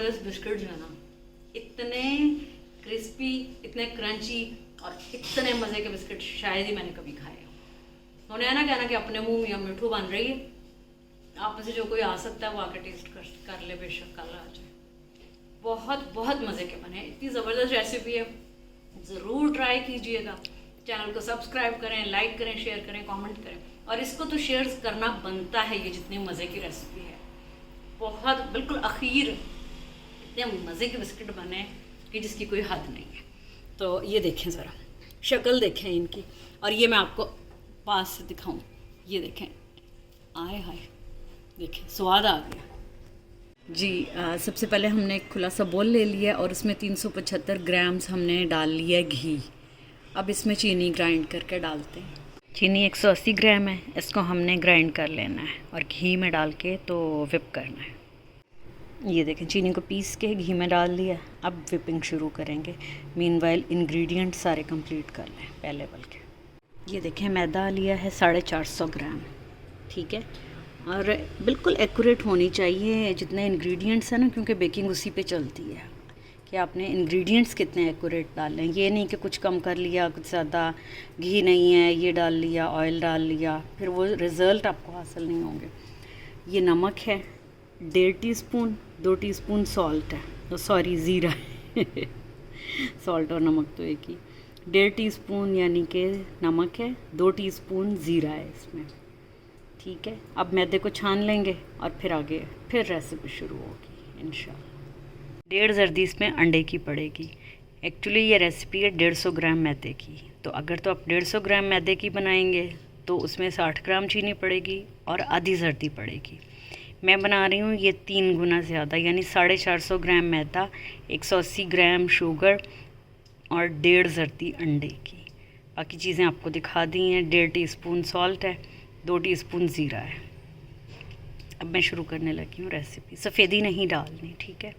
ज़बरदस्त बिस्किट जो है ना, इतने क्रिस्पी, इतने क्रंची और इतने मज़े के बिस्किट शायद ही मैंने कभी खाए हो। उन्होंने है ना कहना कि अपने मुंह में मिठू बन रही है, आप में से जो कोई आ सकता है वो आके टेस्ट कर ले, बेशक कल आ जाए। बहुत बहुत मज़े के बने, इतनी ज़बरदस्त रेसिपी है, ज़रूर ट्राई कीजिएगा। चैनल को सब्सक्राइब करें, लाइक करें, शेयर करें, कमेंट करें, और इसको तो शेयर करना बनता है, ये जितनी मज़े की रेसिपी है। बहुत बिल्कुल आखिर इतने मज़े के बिस्किट बने कि जिसकी कोई हद नहीं है। तो ये देखें ज़रा, शक्ल देखें इनकी, और ये मैं आपको पास से दिखाऊं, ये देखें, आए हाय, देखें स्वाद आ गया जी। सबसे पहले हमने एक खुला सा बोल ले लिया और उसमें 375 ग्राम्स हमने डाल लिया घी। अब इसमें चीनी ग्राइंड करके डालते हैं। चीनी 180 ग्राम है, इसको हमने ग्राइंड कर लेना है और घी में डाल के तो विप करना है। ये देखें, चीनी को पीस के घी में डाल दिया। अब विपिंग शुरू करेंगे। मीनवाइल इंग्रेडिएंट सारे कंप्लीट कर लें पहले, बल्कि ये देखें मैदा लिया है 450 ग्राम, ठीक है, और बिल्कुल एक्यूरेट होनी चाहिए जितने इंग्रेडिएंट्स हैं ना, क्योंकि बेकिंग उसी पे चलती है कि आपने इंग्रेडिएंट्स कितने एक्यूरेट डालने हैं। ये नहीं कि कुछ कम कर लिया, कुछ ज़्यादा घी नहीं है ये डाल लिया, ऑयल डाल लिया, फिर वो रिज़ल्ट आपको हासिल नहीं होंगे। ये नमक है 1.5 टीस्पून, 2 टीस्पून सॉल्ट है, सॉरी ज़ीरा सॉल्ट और नमक तो एक ही। 1.5 टीस्पून यानी कि नमक है, 2 टीस्पून ज़ीरा है इसमें, ठीक है। अब मैदे को छान लेंगे और फिर आगे फिर रेसिपी शुरू होगी इंशाल्लाह। 1.5 जर्दी इसमें अंडे की पड़ेगी। एक्चुअली ये रेसिपी है 150 ग्राम मैदे की, तो अगर तो आप 150 ग्राम मैदे की बनाएंगे तो उसमें 60 ग्राम चीनी पड़ेगी और आधी जर्दी पड़ेगी। मैं बना रही हूँ ये 3 गुना ज़्यादा, यानी 450 ग्राम मैदा, 180 ग्राम शुगर और 1.5 जर्दी अंडे की। बाकी चीज़ें आपको दिखा दी हैं। 1.5 टीस्पून सॉल्ट है, 2 टीस्पून ज़ीरा है। अब मैं शुरू करने लगी हूँ रेसिपी। सफ़ेदी नहीं डालनी, ठीक है।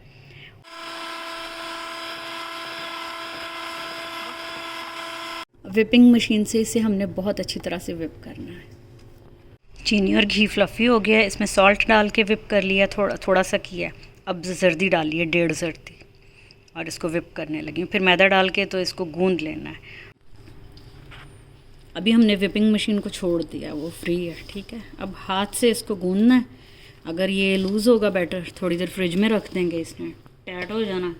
विपिंग मशीन से इसे हमने बहुत अच्छी तरह से विप करना है। चीनी और घी फ्लफ़ी हो गया, इसमें सॉल्ट डाल के विप कर लिया, थोड़ा थोड़ा सा किया। अब जर्दी डाली है 1.5 जर्दी और इसको विप करने लगी। फिर मैदा डाल के तो इसको गूंद लेना है। अभी हमने विपिंग मशीन को छोड़ दिया, वो फ्री है, ठीक है। अब हाथ से इसको गूंदना है। अगर ये लूज़ होगा बैटर, थोड़ी देर फ्रिज में रख देंगे, इसमें टाइट हो जाना।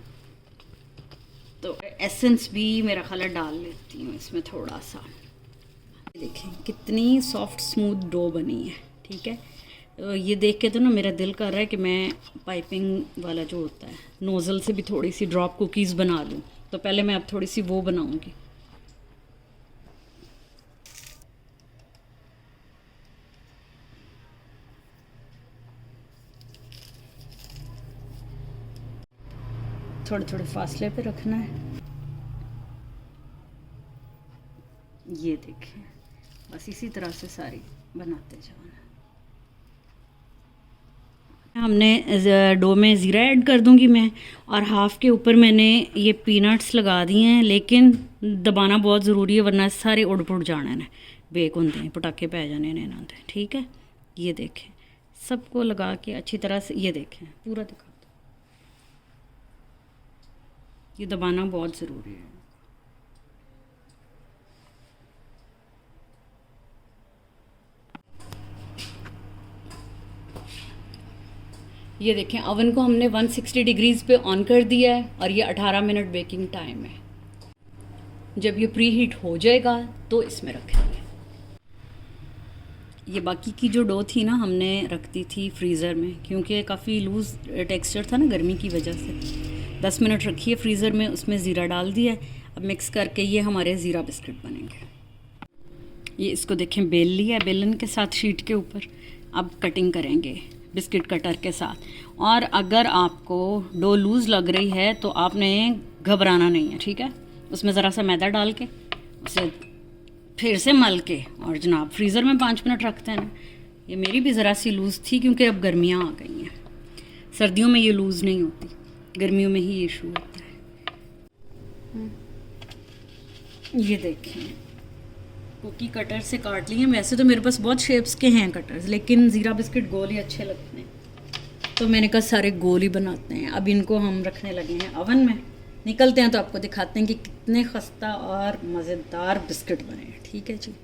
तो एसेंस भी मेरा ख्याल है डाल लेती हूँ इसमें थोड़ा सा। देखें कितनी सॉफ्ट स्मूथ डो बनी है, ठीक है। तो ये देख के तो ना मेरा दिल कर रहा है कि मैं पाइपिंग वाला जो होता है नोज़ल से भी थोड़ी सी ड्रॉप कुकीज़ बना लूँ। तो पहले मैं अब थोड़ी सी वो बनाऊँगी। थोड़े थोड़े फासले पे रखना है। ये देखें, बस इसी तरह से सारी बनाते जाना। हमने डो में ज़ीरा ऐड कर दूंगी मैं, और हाफ़ के ऊपर मैंने ये पीनट्स लगा दिए हैं, लेकिन दबाना बहुत ज़रूरी है वरना सारे उड़ पुड़ जाने ने, बेक होंगे हैं, पटाखे पै जाने ने ना, ठीक है। ये देखें, सबको लगा के अच्छी तरह से, ये देखें पूरा दिखा दो, ये दबाना बहुत ज़रूरी है। ये देखें, ओवन को हमने 160 डिग्रीज़ पे ऑन कर दिया है और ये 18 मिनट बेकिंग टाइम है। जब ये प्री हीट हो जाएगा तो इसमें रखेंगे। ये बाकी की जो डो थी ना, हमने रख दी थी फ्रीज़र में, क्योंकि काफ़ी लूज़ टेक्सचर था ना गर्मी की वजह से। 10 मिनट रखी है फ्रीज़र में, उसमें ज़ीरा डाल दिया है। अब मिक्स करके ये हमारे ज़ीरा बिस्किट बनेंगे। ये इसको देखें, बेल लिया बेलन के साथ शीट के ऊपर। अब कटिंग करेंगे बिस्किट कटर के साथ। और अगर आपको डो लूज़ लग रही है तो आपने घबराना नहीं है, ठीक है। उसमें ज़रा सा मैदा डाल के उसे फिर से मल के और जनाब फ्रीज़र में 5 मिनट रखते हैं ना। ये मेरी भी ज़रा सी लूज़ थी क्योंकि अब गर्मियाँ आ गई हैं। सर्दियों में ये लूज़ नहीं होती, गर्मियों में ही इशू होता है। ये देखें, कुकी कटर से काट लिए। वैसे तो मेरे पास बहुत शेप्स के हैं कटर्स, लेकिन ज़ीरा बिस्किट गोल ही अच्छे लगते हैं। तो मैंने कहा सारे गोल ही बनाते हैं। अब इनको हम रखने लगे हैं ओवन में, निकलते हैं तो आपको दिखाते हैं कि कितने खस्ता और मज़ेदार बिस्किट बने हैं। ठीक है जी।